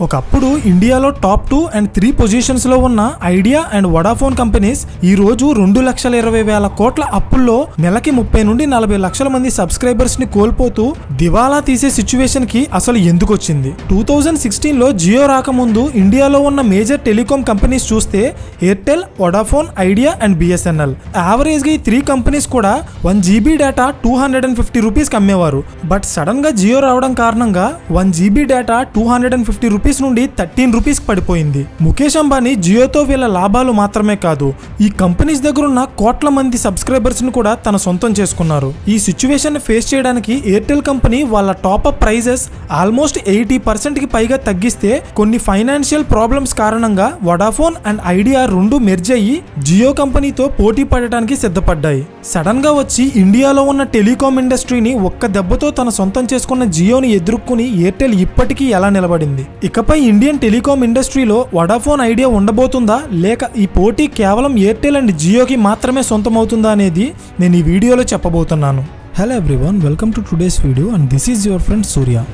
ఒకప్పుడు ఇండియాలో top 2 and 3 positions లో ఉన్న ఐడియా అండ్ వడాఫోన్ కంపెనీస్ ఈ రోజు 2,20,000 కోట్ల అప్పుల్లో నెలకి 30 నుండి 40 లక్షల మంది సబ్స్క్రైబర్స్ ని కోల్పోతూ దివాలా తీసే సిచ్యువేషన్ కి అసలు ఎందుకు వచ్చింది? 2016 లో జియో రాకముందు ఇండియాలో ఉన్న మేజర్ టెలికాం కంపెనీస్ చూస్తే Airtel, Vodafone, idea and BSNL. Average గా ఈ 3 కంపెనీస్ కూడా 1 GB డేటా 250 రూపీస్ కి అమ్మేవారు. బట్ సడన్ గా జియో రావడం కారణంగా 1 GB డేటా 250 రూపీస్ నుండి 13 రూపీస్ పడిపోయింది. ముఖేష్ అంబానీ జియోతో వీళ్ళ లాభాలు మాత్రమే కాదు, ఈ కంపెనీస్ దగ్గర ఉన్న కోట్ల మంది సబ్స్క్రైబర్స్ ను కూడా తన సొంతం చేసుకున్నారు. ఈ సిచ్యువేషన్ ని ఫేస్ చేయడానికి ఎయిర్టెల్ కంపెనీ వాళ్ళ టాప్ అప్ ప్రైజెస్ ఆల్మోస్ట్ 80% కి పైగా తగ్గిస్తే కొన్ని ఫైనాన్షియల్ ప్రాబ్లమ్స్ కారణంగా వడాఫోన్ అండ్ ఐడియా రెండు మెర్జ్ అయ్యి జియో కంపెనీతో పోటీ పడటానికి సిద్ధపడ్డాయి. సడన్ గా వచ్చి ఇండియాలో ఉన్న టెలికాం ఇండస్ట్రీని ఒక్క దెబ్బతో తన సొంతం చేసుకున్న జియోని ఎదుర్కొని ఎయిర్టెల్ ఇప్పటికీ ఎలా నిలబడింది? ఇకపై ఇండియన్ టెలికాం ఇండస్ట్రీలో వడాఫోన్, ఐడియా ఉండబోతుందా, లేక ఈ పోటీ కేవలం ఎయిర్టెల్ అండ్ జియోకి మాత్రమే సొంతమవుతుందా అనేది నేను ఈ వీడియోలో చెప్పబోతున్నాను. Hello everyone, welcome to today's video and this is your friend Surya.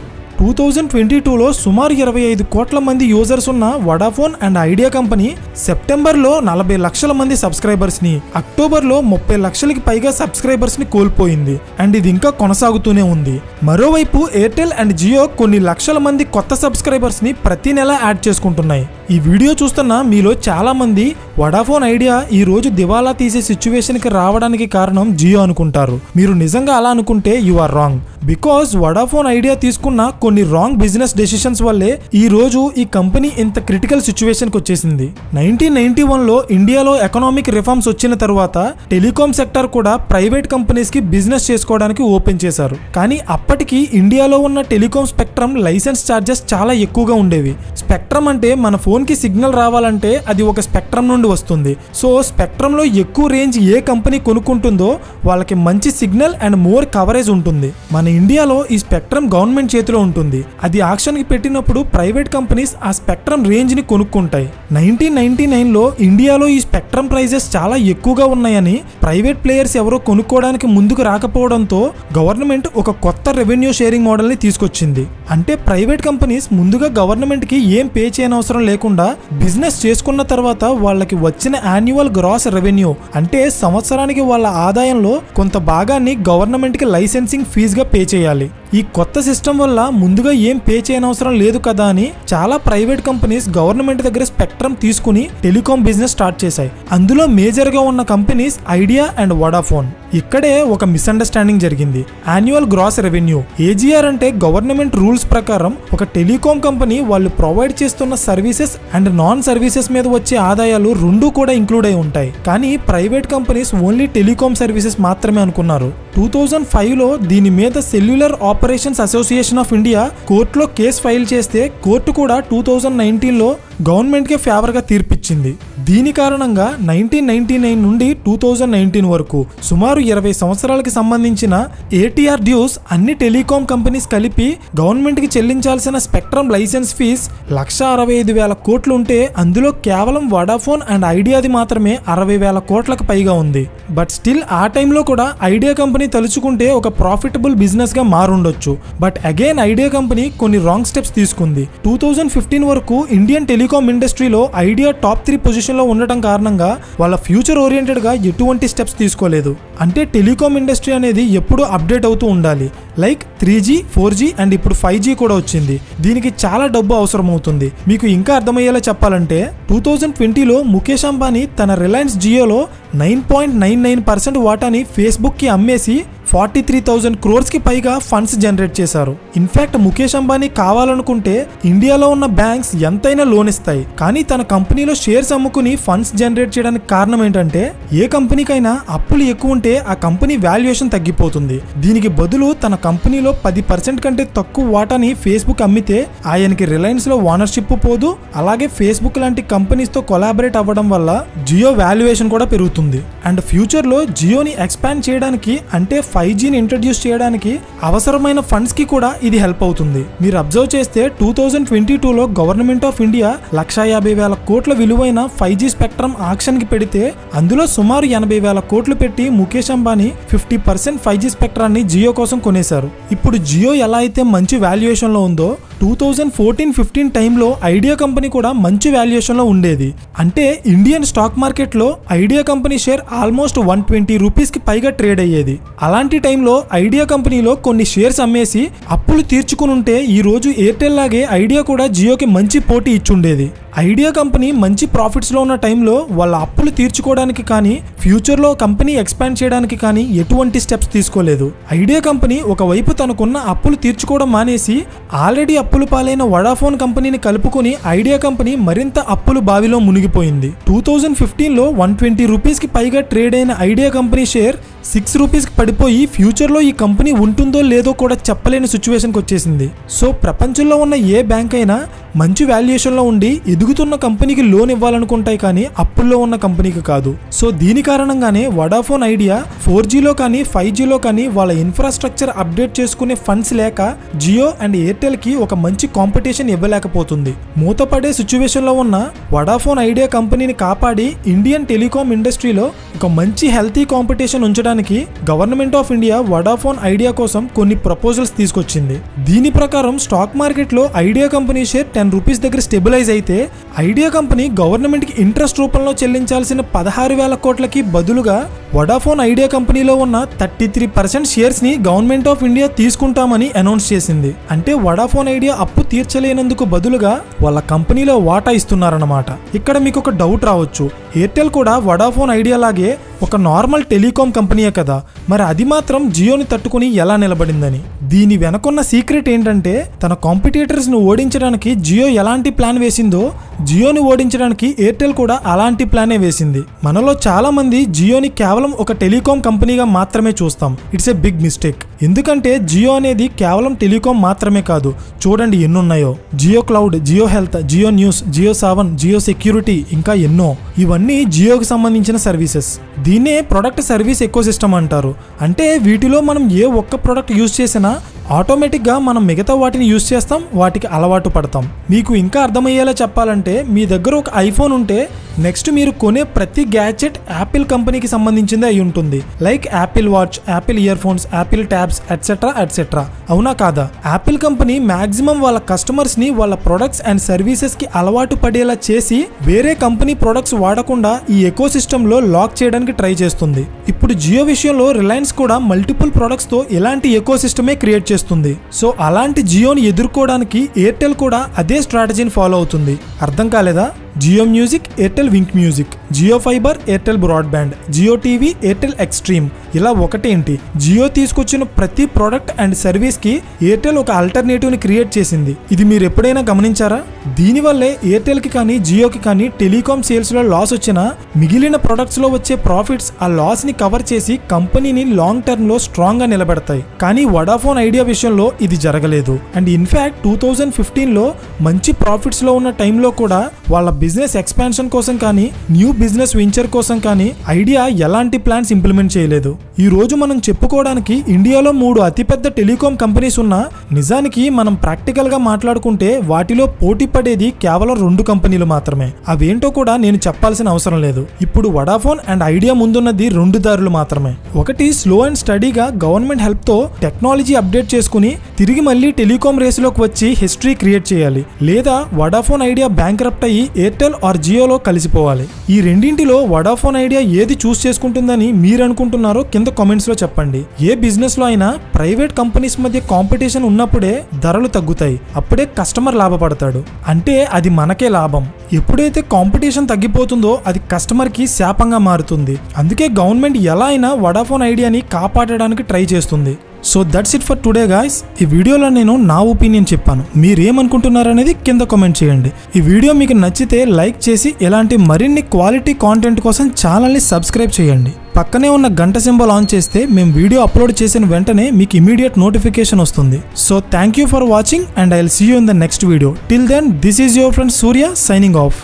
2022లో సుమారు 25 కోట్ల మంది యూజర్స్ ఉన్న వడాఫోన్ అండ్ ఐడియా కంపెనీ సెప్టెంబర్లో 40 లక్షల మంది సబ్స్క్రైబర్స్ ని, అక్టోబర్లో 30 లక్షలకి పైగా సబ్స్క్రైబర్స్ ని కోల్పోయింది. అండ్ ఇది ఇంకా కొనసాగుతూనే ఉంది. మరోవైపు ఎయిర్టెల్ అండ్ జియో కొన్ని లక్షల మంది కొత్త సబ్స్క్రైబర్స్ ని ప్రతి నెల యాడ్ చేసుకుంటున్నాయి. ఈ వీడియో చూస్తున్న మీలో చాలా మంది వడాఫోన్, ఐడియా ఈ రోజు దివాలా తీసే సిచ్యువేషన్ కి రావడానికి కారణం జియో అనుకుంటారు. మీరు నిజంగా అలా అనుకుంటే you are wrong. Because Vodafone, Idea తీసుకున్న కొన్ని రాంగ్ బిజినెస్ డెసిషన్స్ వల్లే ఈ రోజు ఈ కంపెనీ ఇంత క్రిటికల్ సిచ్యువేషన్ కి వచ్చేసింది. 1991లో ఇండియాలో ఎకనామిక్ రిఫార్మ్స్ వచ్చిన తర్వాత టెలికాం సెక్టర్ కూడా ప్రైవేట్ కంపెనీస్ కి బిజినెస్ చేసుకోవడానికి ఓపెన్ చేశారు. కానీ అప్పటికి ఇండియాలో ఉన్న టెలికాం స్పెక్ట్రమ్ లైసెన్స్ ఛార్జెస్ చాలా ఎక్కువగా ఉండేవి. స్పెక్ట్రమ్ అంటే మన ఫోన్ కి సిగ్నల్ రావాలంటే అది ఒక స్పెక్ట్రమ్ నుండి వస్తుంది. సో స్పెక్ట్రమ్ లో ఎక్కువ రేంజ్ ఏ కంపెనీ కొనుక్కుంటుందో వాళ్ళకి మంచి సిగ్నల్ అండ్ మోర్ కవరేజ్ ఉంటుంది. మన ఇండియాలో ఈ స్పెక్ట్రమ్ గవర్నమెంట్ చేతిలో ఉంటుంది. అది ఆక్షన్ కి పెట్టినప్పుడు ప్రైవేట్ కంపెనీస్ ఆ స్పెక్ట్రమ్ రేంజ్ ని కొనుక్కుంటాయి. 1999లో ఇండియాలో ఈ స్పెక్ట్రమ్ ప్రైజెస్ చాలా ఎక్కువగా ఉన్నాయని ప్రైవేట్ ప్లేయర్స్ ఎవరో కొనుక్కోవడానికి ముందుకు రాకపోవడంతో గవర్నమెంట్ ఒక కొత్త రెవెన్యూ షేరింగ్ మోడల్ ని తీసుకొచ్చింది. అంటే ప్రైవేట్ కంపెనీస్ ముందుగా గవర్నమెంట్ కి ఏం పే చేయనవసరం లేకుండా బిజినెస్ చేసుకున్న తర్వాత వాళ్ళకి వచ్చిన యాన్యువల్ గ్రాస్ రెవెన్యూ అంటే సంవత్సరానికి వాళ్ళ ఆదాయంలో కొంత భాగాన్ని గవర్నమెంట్ కి లైసెన్సింగ్ ఫీజుగా పే చేయాలి. ఈ కొత్త సిస్టమ్ వల్ల ముందుగా ఏం పే చేయనవసరం లేదు కదా అని చాలా ప్రైవేట్ కంపెనీస్ గవర్నమెంట్ దగ్గర స్పెక్ట్రమ్ తీసుకుని టెలికాం బిజినెస్ స్టార్ట్ చేశాయి. అందులో మేజర్ గా ఉన్న కంపెనీస్ ఐడియా అండ్ వడాఫోన్. ఇక్కడే ఒక మిస్అండర్స్టాండింగ్ జరిగింది. యాన్యువల్ గ్రాస్ రెవెన్యూ ఏజీఆర్ అంటే గవర్నమెంట్ రూల్స్ ప్రకారం ఒక టెలికాం కంపెనీ వాళ్ళు ప్రొవైడ్ చేస్తున్న సర్వీసెస్ అండ్ నాన్ సర్వీసెస్ మీద వచ్చే ఆదాయాలు రెండు కూడా ఇంక్లూడ్ అయి ఉంటాయి. కానీ private companies only telecom services మాత్రమే అనుకున్నారు. 2005లో దీని మీద cellular operations association of India కోర్టులో కేసు ఫైల్ చేస్తే కోర్టు కూడా 2019లో గవర్నమెంట్ కే ఫేవర్ గా తీర్పిచ్చింది. దీని కారణంగా 1999 నుండి 2019 వరకు సుమారు 20 సంవత్సరాలకి సంబంధించిన ఏటీఆర్ డ్యూస్ అన్ని టెలికాం కంపెనీస్ కలిపి గవర్నమెంట్ కి చెల్లించాల్సిన స్పెక్ట్రమ్ లైసెన్స్ ఫీజ్ 1,65,000 కోట్లు ఉంటే అందులో కేవలం వడాఫోన్ అండ్ ఐడియాది మాత్రమే 60,000 కోట్లకు పైగా ఉంది. బట్ స్టిల్ ఆ టైంలో కూడా ఐడియా కంపెనీ తలుచుకుంటే ఒక ప్రాఫిటబుల్ బిజినెస్ గా మారుండొచ్చు. బట్ అగైన్ ఐడియా కంపెనీ కొన్ని రాంగ్ స్టెప్స్ తీసుకుంది. 2015 వరకు ఇండియన్ టెలికాం ఇండస్ట్రీలో ఐడియా టాప్ 3 పొజిషన్ లో ఉండటం కారణంగా వాళ్ళ ఫ్యూచర్ ఓరియంటెడ్ గా ఎటువంటి స్టెప్స్ తీసుకోలేదు. అంటే టెలికాం ఇండస్ట్రీ అనేది ఎప్పుడూ అప్డేట్ అవుతూ ఉండాలి. లైక్ 3G, 4G అండ్ ఇప్పుడు 5G కూడా వచ్చింది. దీనికి చాలా డబ్బు అవసరం అవుతుంది. మీకు ఇంకా అర్థమయ్యేలా చెప్పాలంటే 2020లో ముఖేష్ అంబానీ తన రిలయన్స్ జియోలో 9.99% వాటాని ఫేస్బుక్ కి అమ్మేసి 43,000 crores కి పైగా ఫండ్స్ జనరేట్ చేశారు. ఇన్ఫాక్ట్ ముఖేష్ అంబానీ కావాలనుకుంటే ఇండియాలో ఉన్న బ్యాంక్స్ ఎంతైనా లోన్ ఇస్తాయి. కానీ తన కంపెనీలో షేర్స్ అమ్ముకుని ఫండ్స్ జనరేట్ చేయడానికి కారణం ఏంటంటే ఏ కంపెనీకైనా అప్పులు ఎక్కువ ఉంటే ఆ కంపెనీ వాల్యుయేషన్ తగ్గిపోతుంది. దీనికి బదులు తన కంపెనీలో 10% కంటే తక్కువ వాటాని ఫేస్బుక్ అమ్మితే ఆయనకి రిలయన్స్ లో ఓనర్షిప్ పోదు. అలాగే ఫేస్బుక్ లాంటి కంపెనీస్ తో కొలాబరేట్ అవ్వడం వల్ల జియో వాల్యుయేషన్ కూడా పెరుగుతుంది. అండ్ ఫ్యూచర్ లో జియోని ఎక్స్పాండ్ చేయడానికి అంటే 5Gని ఇంట్రడ్యూస్ చేయడానికి అవసరమైన ఫండ్స్ కి కూడా ఇది హెల్ప్ అవుతుంది. మీరు అబ్జర్వ్ చేస్తే 2022లో గవర్నమెంట్ ఆఫ్ ఇండియా 1,50,000 కోట్ల విలువైన 5G స్పెక్ట్రమ్ ఆక్షన్ కి పెడితే అందులో సుమారు 80,000 కోట్లు పెట్టి ముఖేష్ అంబానీ 50% 5G స్పెక్ట్రాన్ని జియో కోసం కొనేశారు. ఇప్పుడు జియో ఎలా అయితే మంచి వాల్యుయేషన్ లో ఉందో 2014-15 టైంలో ఐడియా కంపెనీ కూడా మంచి వాల్యుయేషన్లో ఉండేది. అంటే ఇండియన్ స్టాక్ మార్కెట్లో ఐడియా కంపెనీ షేర్ ఆల్మోస్ట్ 120 రూపీస్కి పైగా ట్రేడ్ అయ్యేది. అలాంటి టైంలో ఐడియా కంపెనీలో కొన్ని షేర్స్ అమ్మేసి అప్పులు తీర్చుకుని ఉంటే ఈ రోజు ఎయిర్టెల్ లాగే ఐడియా కూడా జియోకి మంచి పోటీ ఇచ్చుండేది. ఐడియా కంపెనీ మంచి ప్రాఫిట్స్లో ఉన్న టైంలో వాళ్ళ అప్పులు తీర్చుకోవడానికి కానీ ఫ్యూచర్లో కంపెనీ ఎక్స్పాండ్ చేయడానికి కానీ ఎటువంటి స్టెప్స్ తీసుకోలేదు. ఐడియా కంపెనీ ఒకవైపు తనకున్న అప్పులు తీర్చుకోవడం మానేసి ఆల్రెడీ అప్పులు పాలైన వడాఫోన్ కంపెనీని కలుపుకొని ఐడియా కంపెనీ మరింత అప్పులు బావిలో మునిగిపోయింది. 2015లో 120 రూపీస్కి పైగా ట్రేడ్ అయిన ఐడియా కంపెనీ షేర్ 6 రూపీస్కి పడిపోయి ఫ్యూచర్లో ఈ కంపెనీ ఉంటుందో లేదో కూడా చెప్పలేని సిచ్యువేషన్కి వచ్చేసింది. సో ప్రపంచంలో ఉన్న ఏ బ్యాంక్ అయినా మంచి వాల్యుయేషన్లో ఉండి ఎదుగుతున్న కంపెనీకి లోన్ ఇవ్వాలనుకుంటాయి కానీ అప్పుల్లో ఉన్న కంపెనీకి కాదు. సో దీని కారణంగానే వడాఫోన్ ఐడియా 4Gలో కానీ 5Gలో కానీ వాళ్ళ ఇన్ఫ్రాస్ట్రక్చర్ అప్డేట్ చేసుకునే ఫండ్స్ లేక జియో అండ్ ఎయిర్టెల్కి ఒక మంచి కాంపిటీషన్ ఇవ్వలేకపోతుంది. మూతపడే సిచ్యువేషన్లో ఉన్న వడాఫోన్ ఐడియా కంపెనీని కాపాడి ఇండియన్ టెలికాం ఇండస్ట్రీలో ఒక మంచి హెల్తీ కాంపిటీషన్ ఉంచడానికి government of India Vodafone idea కోసం కొన్ని ప్రపోజల్స్ తీసుకొచ్చింది. దీని ప్రకారం స్టాక్ మార్కెట్లో ఐడియా కంపెనీ షేర్ 10 రూపీస్ దగ్గర స్టెబిలైజ్ అయితే ఐడియా కంపెనీ గవర్నమెంట్కి ఇంట్రెస్ట్ రూపంలో చెల్లించాల్సిన 16,000 కోట్లకి బదులుగా వడాఫోన్ ఐడియా కంపెనీలో ఉన్న 33% షేర్స్ని గవర్నమెంట్ ఆఫ్ ఇండియా తీసుకుంటామని అనౌన్స్ చేసింది. అంటే వడాఫోన్ ఐడియా అప్పు తీర్చలేనందుకు బదులుగా వాళ్ళ కంపెనీలో వాటా ఇస్తున్నారన్నమాట. ఇక్కడ మీకు ఒక డౌట్ రావచ్చు, ఎయిర్టెల్ కూడా వడాఫోన్ ఐడియా లాగే ఒక నార్మల్ టెలికాం కంపెనీయే కదా, మరి అది మాత్రం జియోని తట్టుకుని ఎలా నిలబడిందని. దీని వెనకున్న సీక్రెట్ ఏంటంటే తన కాంపిటీటర్స్ను ఓడించడానికి జియో ఎలాంటి ప్లాన్ వేసిందో జియోని ఓడించడానికి ఎయిర్టెల్ కూడా అలాంటి ప్లానే వేసింది. మనలో చాలా మంది జియోని కేవలం ఒక టెలికాం కంపెనీగా మాత్రమే చూస్తాం. It's a big mistake. ఎందుకంటే జియో అనేది కేవలం టెలికాం మాత్రమే కాదు, చూడండి ఎన్నున్నాయో. Jio cloud, Jio health, Jio news, Jio Saavn, Jio security, ఇంకా ఎన్నో. ఇవన్నీ జియోకి సంబంధించిన సర్వీసెస్. దీన్నే ప్రొడక్ట్ సర్వీస్ ఎకోసిస్టమ్ అంటారు. అంటే వీటిలో మనం ఏ ఒక్క ప్రొడక్ట్ యూజ్ చేసినా ఆటోమేటిక్గా మనం మిగతా వాటిని యూజ్ చేస్తాం, వాటికి అలవాటు పడతాం. మీకు ఇంకా అర్థమయ్యేలా చెప్పాలంటే మీ దగ్గర ఒక ఐఫోన్ ఉంటే నెక్స్ట్ మీరు కొనే ప్రతి గ్యాడ్జెట్ యాపిల్ కంపెనీకి సంబంధించిందే అయి ఉంటుంది. Like Apple watch, Apple ear phones, Apple tabs, etcetera etcetera. అవునా కాదా? యాపిల్ కంపెనీ మాక్సిమం వాళ్ళ కస్టమర్స్ ని వాళ్ళ ప్రొడక్ట్స్ అండ్ సర్వీసెస్ కి అలవాటు పడేలా చేసి వేరే కంపెనీ ప్రొడక్ట్స్ వాడకుండా ఈ ఎకో సిస్టమ్ లో లాక్ చేయడానికి ట్రై చేస్తుంది. ఇప్పుడు జియో విషయంలో రిలయన్స్ కూడా మల్టిపుల్ ప్రొడక్ట్స్ తో ఇలాంటి ఎకో సిస్టమే క్రియేట్ చేస్తుంది. సో అలాంటి జియోని ఎదుర్కోవడానికి ఎయిర్టెల్ కూడా అదే స్ట్రాటజీని ఫాలో అవుతుంది. అర్థం కాలేదా? Jio music, Airtel Wink music, Jio fiber, Airtel broadband, Jio TV, Airtel Xtreme. ఇలా ఒకటేంటి, జియో తీసుకొచ్చిన ప్రతి ప్రోడక్ట్ అండ్ సర్వీస్ కి ఎయిర్టెల్ ఒక ఆల్టర్నేటివ్ ని క్రియేట్ చేసింది. ఇది మీరు ఎప్పుడైనా గమనించారా? దీనివల్లే ఎయిర్టెల్ కి కానీ జియోకి కానీ టెలికాం సేల్స్ లో లాస్ వచ్చినా మిగిలిన ప్రొడక్ట్స్ లో వచ్చే ప్రాఫిట్స్ ఆ లాస్ ని కవర్ చేసి కంపెనీని లాంగ్ టర్మ్ లో స్ట్రాంగ్ గా నిలబెడతాయి. కానీ వడాఫోన్ ఐడియా విషయంలో ఇది జరగలేదు. అండ్ ఇన్ఫాక్ట్ 2015లో మంచి ప్రాఫిట్స్ లో ఉన్న టైంలో కూడా వాళ్ళ బిజినెస్ ఎక్స్పాన్షన్ కోసం కానీ న్యూ బిజినెస్ వెంచర్ కోసం కానీ ఐడియా ఎలాంటి ప్లాన్స్ ఇంప్లిమెంట్ చేయలేదు. ఈ రోజు మనం చెప్పుకోవడానికి ఇండియాలో 3 అతిపెద్ద టెలికాం కంపెనీస్ ఉన్నా నిజానికి మనం ప్రాక్టికల్ గా మాట్లాడుకుంటే వాటిలో పోటీ పడేది కేవలం 2 కంపెనీలు మాత్రమే. అవేంటో కూడా నేను చెప్పాల్సిన అవసరం లేదు. ఇప్పుడు వడాఫోన్ అండ్ ఐడియా ముందున్నది 2 దారులు మాత్రమే. ఒకటి స్లో అండ్ స్టడీగా గవర్నమెంట్ హెల్ప్ తో టెక్నాలజీ అప్డేట్ చేసుకుని తిరిగి మళ్ళీ టెలికాం రేసులోకి వచ్చి హిస్టరీ క్రియేట్ చేయాలి, లేదా వడాఫోన్ ఐడియా బ్యాంక్రప్ట్ అయ్యి ఎయిర్టెల్ ఆర్ జియోలో కలిసిపోవాలి. ఈ రెండింటిలో వడాఫోన్ ఐడియా ఏది చూస్ చేసుకుంటుందని మీరు అనుకుంటున్నారో కింద కామెంట్స్ లో చెప్పండి. ఏ బిజినెస్ లో అయినా ప్రైవేట్ కంపెనీస్ మధ్య కాంపిటీషన్ ఉన్నప్పుడే ధరలు తగ్గుతాయి, అప్పుడే కస్టమర్ లాభపడతాడు. అంటే అది మనకే లాభం. ఎప్పుడైతే కాంపిటీషన్ తగ్గిపోతుందో అది కస్టమర్ కి శాపంగా మారుతుంది. అందుకే గవర్నమెంట్ ఎలా అయినా వడాఫోన్ ఐడియాని కాపాడడానికి ట్రై చేస్తుంది. So that's it for today guys. ఈ వీడియోలో నేను నా ఒపీనియన్ చెప్పాను. మీరేమనుకుంటున్నారు అనేది కింద కామెంట్ చేయండి. ఈ వీడియో మీకు నచ్చితే లైక్ చేసి ఇలాంటి మరిన్ని క్వాలిటీ కాంటెంట్ కోసం ఛానల్ని సబ్స్క్రైబ్ చేయండి. పక్కనే ఉన్న గంట సింబల్ ఆన్ చేస్తే మేము వీడియో అప్లోడ్ చేసిన వెంటనే మీకు ఇమీడియట్ నోటిఫికేషన్ వస్తుంది. So thank you for watching and I will see you in the next video. Till then this is your friend Surya signing of.